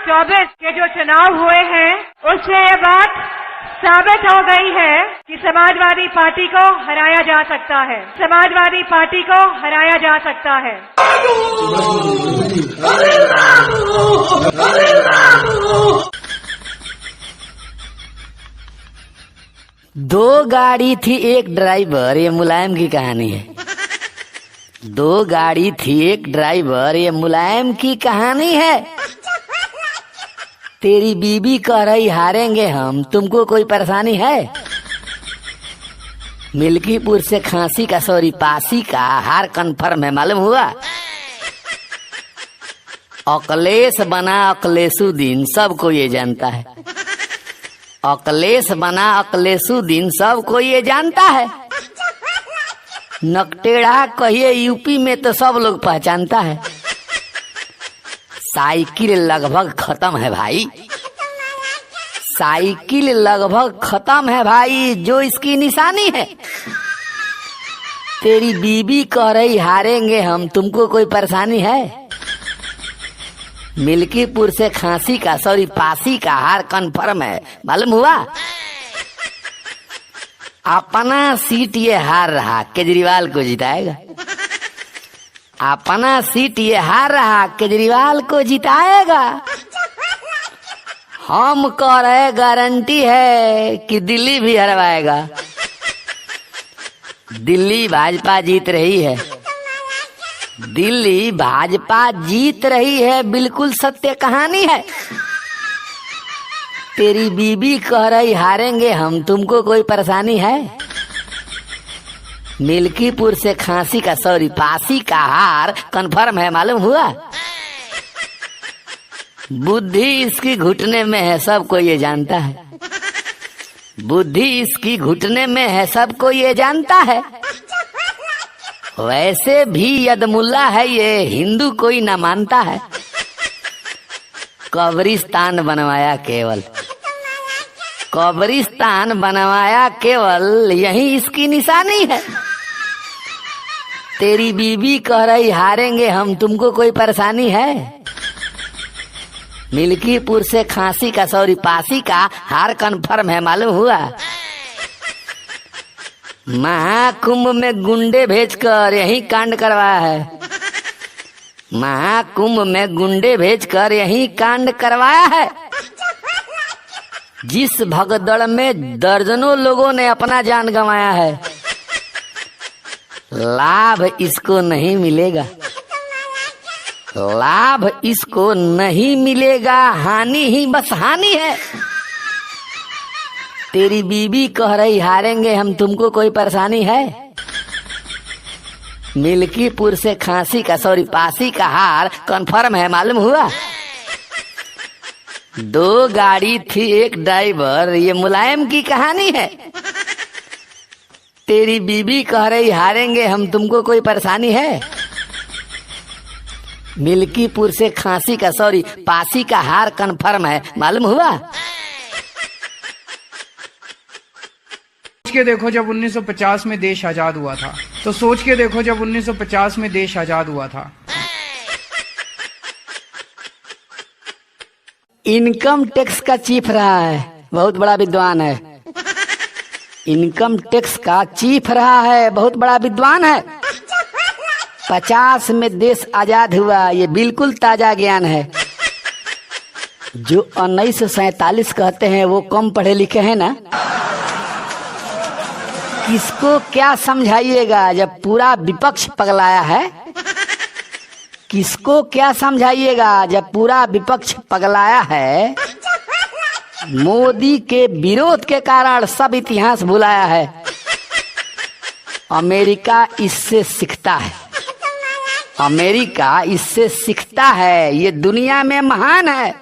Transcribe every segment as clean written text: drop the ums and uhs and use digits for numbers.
2024 के जो चुनाव हुए हैं उससे ये बात साबित हो गई है कि समाजवादी पार्टी को हराया जा सकता है, समाजवादी पार्टी को हराया जा सकता है। दो गाड़ी थी एक ड्राइवर, ये मुलायम की कहानी है। दो गाड़ी थी एक ड्राइवर, ये मुलायम की कहानी है। तेरी बीबी कह रही हारेंगे हम, तुमको कोई परेशानी है? मिल्कीपुर से खांसी का सॉरी पासी का हार कन्फर्म है, मालूम हुआ? अकलेश बना अकलेशुद्दीन, सबको ये जानता है। अकलेश बना अकलेशुद्दीन, सबको ये जानता है। नकटेड़ा कहिए यूपी में तो सब लोग पहचानता है। साइकिल लगभग खत्म है भाई, साइकिल लगभग खत्म है भाई, जो इसकी निशानी है। तेरी बीबी कह रही हारेंगे हम, तुमको कोई परेशानी है? मिल्कीपुर से खांसी का सॉरी पासी का हार कन्फर्म है, मालूम हुआ? अपना सीट ये हार रहा, केजरीवाल को जिताएगा। अपना सीट ये हार रहा, केजरीवाल को जिताएगा। हम कह रहे गारंटी है कि दिल्ली भी हरवाएगा। दिल्ली भाजपा जीत रही है, दिल्ली भाजपा जीत रही है, बिल्कुल सत्य कहानी है। तेरी बीबी कह रही हारेंगे हम, तुमको कोई परेशानी है? मिल्कीपुर से खांसी का सॉरी पासी का हार कन्फर्म है, मालूम हुआ? बुद्धि इसकी घुटने में है, सबको ये जानता है। बुद्धि इसकी घुटने में है, सबको ये जानता है। वैसे भी यदमुल्ला है ये, हिंदू कोई न मानता है। कब्रिस्तान बनवाया केवल, कब्रिस्तान बनवाया केवल, यही इसकी निशानी है। तेरी बीबी कह रही हारेंगे हम, तुमको कोई परेशानी है? मिल्कीपुर से खांसी का सॉरी पासी का हार कन्फर्म है, मालूम हुआ? महाकुंभ में गुंडे भेजकर यही कांड करवाया है। महाकुंभ में गुंडे भेजकर यही कांड करवाया है। जिस भगदड़ में दर्जनों लोगों ने अपना जान गंवाया है, लाभ इसको नहीं मिलेगा, लाभ इसको नहीं मिलेगा, हानि ही बस हानि है। तेरी बीबी कह रही हारेंगे हम, तुमको कोई परेशानी है? मिल्कीपुर से खांसी का सॉरी पासी का हार कन्फर्म है, मालूम हुआ? दो गाड़ी थी एक ड्राइवर, ये मुलायम की कहानी है। तेरी बीबी कह रही हारेंगे हम, तुमको कोई परेशानी है? मिल्कीपुर से खांसी का सॉरी पासी का हार कन्फर्म है, मालूम हुआ? सोच के देखो जब 1950 में देश आजाद हुआ था, तो सोच के देखो जब 1950 में देश आजाद हुआ था। इनकम टैक्स का चीफ रहा है, बहुत बड़ा विद्वान है। इनकम टैक्स का चीफ रहा है, बहुत बड़ा विद्वान है। 50 में देश आजाद हुआ, ये बिल्कुल ताजा ज्ञान है। जो 1947 कहते हैं वो कम पढ़े लिखे हैं ना, किसको क्या समझाइएगा जब पूरा विपक्ष पगलाया है? किसको क्या समझाइएगा जब पूरा विपक्ष पगलाया है? मोदी के विरोध के कारण सब इतिहास भुलाया है। अमेरिका इससे सीखता है, अमेरिका इससे सीखता है, ये दुनिया में महान है।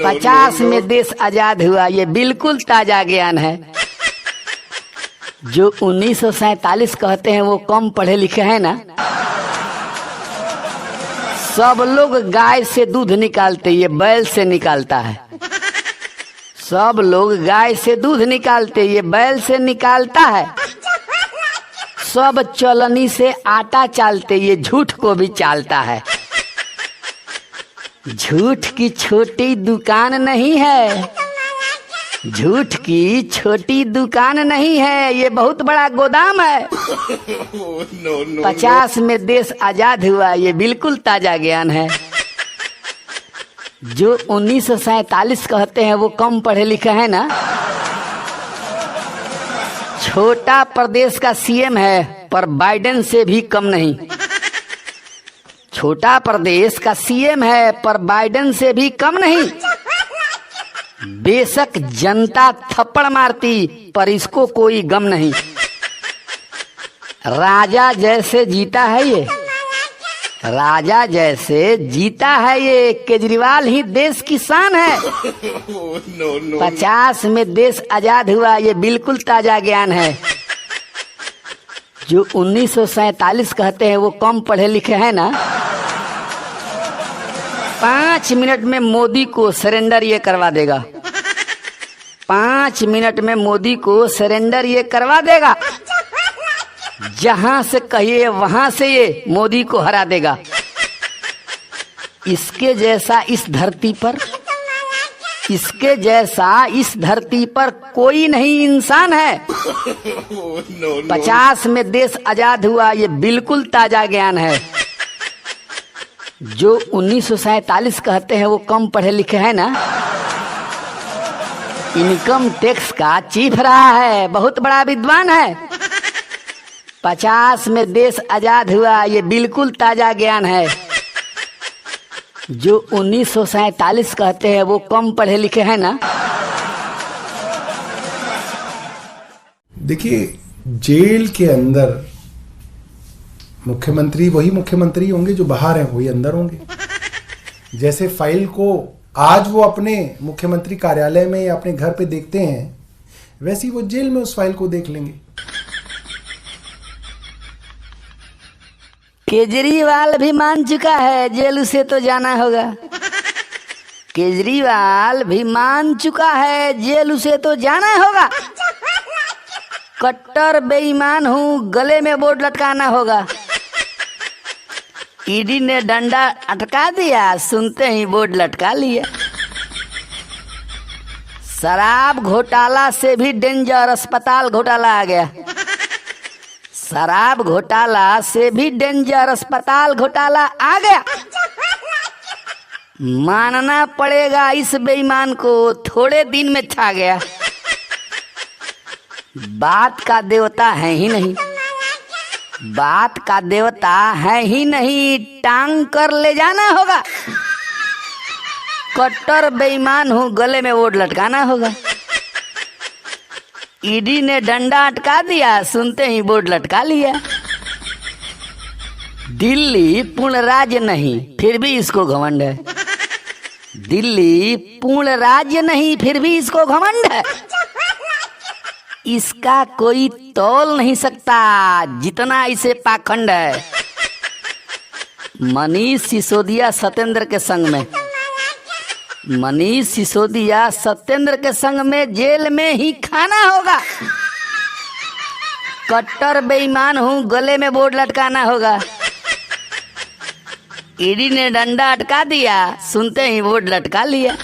50 में देश आजाद हुआ, ये बिल्कुल ताजा ज्ञान है। जो 1947 कहते हैं वो कम पढ़े लिखे हैं ना, सब लोग गाय से दूध निकालते, ये बैल से निकालता है। सब लोग गाय से दूध निकालते, ये बैल से निकालता है। सब चलनी से आटा चालते, ये झूठ को भी चालता है। झूठ की छोटी दुकान नहीं है, झूठ की छोटी दुकान नहीं है, ये बहुत बड़ा गोदाम है। 50 में देश आजाद हुआ, ये बिल्कुल ताजा ज्ञान है। जो 1947 कहते हैं वो कम पढ़े लिखे हैं ना। छोटा प्रदेश का सीएम है पर बाइडेन से भी कम नहीं। छोटा प्रदेश का सीएम है पर बाइडेन से भी कम नहीं। बेशक जनता थप्पड़ मारती पर इसको कोई गम नहीं। राजा जैसे जीता है ये, राजा जैसे जीता है ये, केजरीवाल ही देश की शान है। 50 में देश आजाद हुआ, ये बिल्कुल ताजा ज्ञान है। जो 1947 कहते हैं वो कम पढ़े लिखे हैं ना। 5 मिनट में मोदी को सरेंडर ये करवा देगा। 5 मिनट में मोदी को सरेंडर ये करवा देगा। जहां से कहिए वहां से ये मोदी को हरा देगा। इसके जैसा इस धरती पर, इसके जैसा इस धरती पर कोई नहीं इंसान है। 50 में देश आजाद हुआ, ये बिल्कुल ताजा ज्ञान है। जो 1947 कहते हैं वो कम पढ़े लिखे हैं ना। इनकम टैक्स का चीफ रहा है, बहुत बड़ा विद्वान है। 50 में देश आजाद हुआ, ये बिल्कुल ताजा ज्ञान है। जो 1947 कहते हैं वो कम पढ़े लिखे हैं ना। देखिए, जेल के अंदर मुख्यमंत्री वही मुख्यमंत्री होंगे जो बाहर हैं, वही अंदर होंगे। जैसे फाइल को आज वो अपने मुख्यमंत्री कार्यालय में या अपने घर पे देखते हैं, वैसे ही वो जेल में उस फाइल को देख लेंगे। केजरीवाल भी मान चुका है जेल उसे तो जाना होगा। केजरीवाल भी मान चुका है जेल उसे तो जाना होगा। कट्टर बेईमान हूँ, गले में बोर्ड लटकाना होगा। ईडी ने डंडा अटका दिया, सुनते ही बोर्ड लटका लिया। शराब घोटाला से भी डेंजर अस्पताल घोटाला आ गया। शराब घोटाला से भी डेंजर अस्पताल घोटाला आ गया। मानना पड़ेगा इस बेईमान को, थोड़े दिन में छा गया। बात का देवता है ही नहीं, बात का देवता है ही नहीं, टांग कर ले जाना होगा। कट्टर बेईमान हूँ, गले में वोट लटकाना होगा। ईडी ने डंडा अटका दिया, सुनते ही बोर्ड लटका लिया। दिल्ली पूर्ण राज्य नहीं, फिर भी इसको घमंड है। दिल्ली पूर्ण राज्य नहीं, फिर भी इसको घमंड है। इसका कोई तौल नहीं सकता, जितना इसे पाखंड है। मनीष सिसोदिया सत्येंद्र के संग में, मनीष सिसोदिया सत्येंद्र के संग में जेल में ही खाना होगा। कट्टर बेईमान हूँ, गले में बोर्ड लटकाना होगा। ईडी ने डंडा अटका दिया, सुनते ही बोर्ड लटका लिया।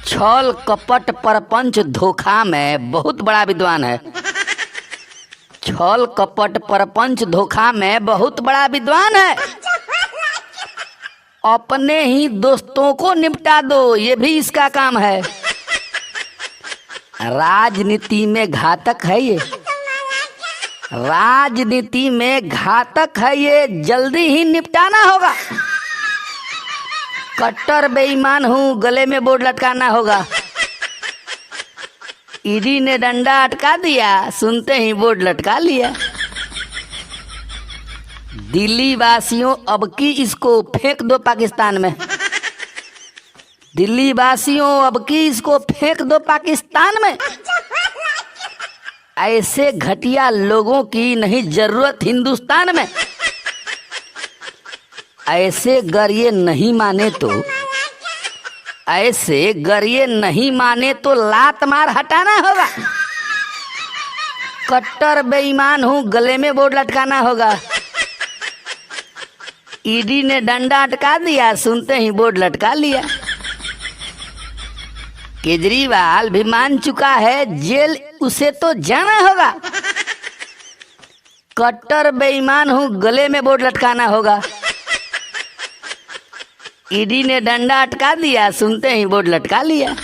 छल कपट परपंच धोखा में बहुत बड़ा विद्वान है। छल कपट परपंच धोखा में बहुत बड़ा विद्वान है। अपने ही दोस्तों को निपटा दो, ये भी इसका काम है। राजनीति में घातक है ये, राजनीति में घातक है ये, जल्दी ही निपटाना होगा। कट्टर बेईमान हूँ, गले में बोर्ड लटकाना होगा। ईडी ने डंडा अटका दिया, सुनते ही बोर्ड लटका लिया। दिल्ली वासियों, अब की इसको फेंक दो पाकिस्तान में। दिल्ली वासियों, अब की इसको फेंक दो पाकिस्तान में। ऐसे घटिया लोगों की नहीं जरूरत हिंदुस्तान में। ऐसे गरिए नहीं माने तो, ऐसे गरिए नहीं माने तो लात मार हटाना होगा। कट्टर बेईमान हूँ, गले में बोर्ड लटकाना होगा। ईडी ने डंडा अटका दिया, सुनते ही बोर्ड लटका लिया। केजरीवाल भी मान चुका है जेल उसे तो जाना होगा। कट्टर बेईमान हूं, गले में बोर्ड लटकाना होगा। ईडी ने डंडा अटका दिया, सुनते ही बोर्ड लटका लिया।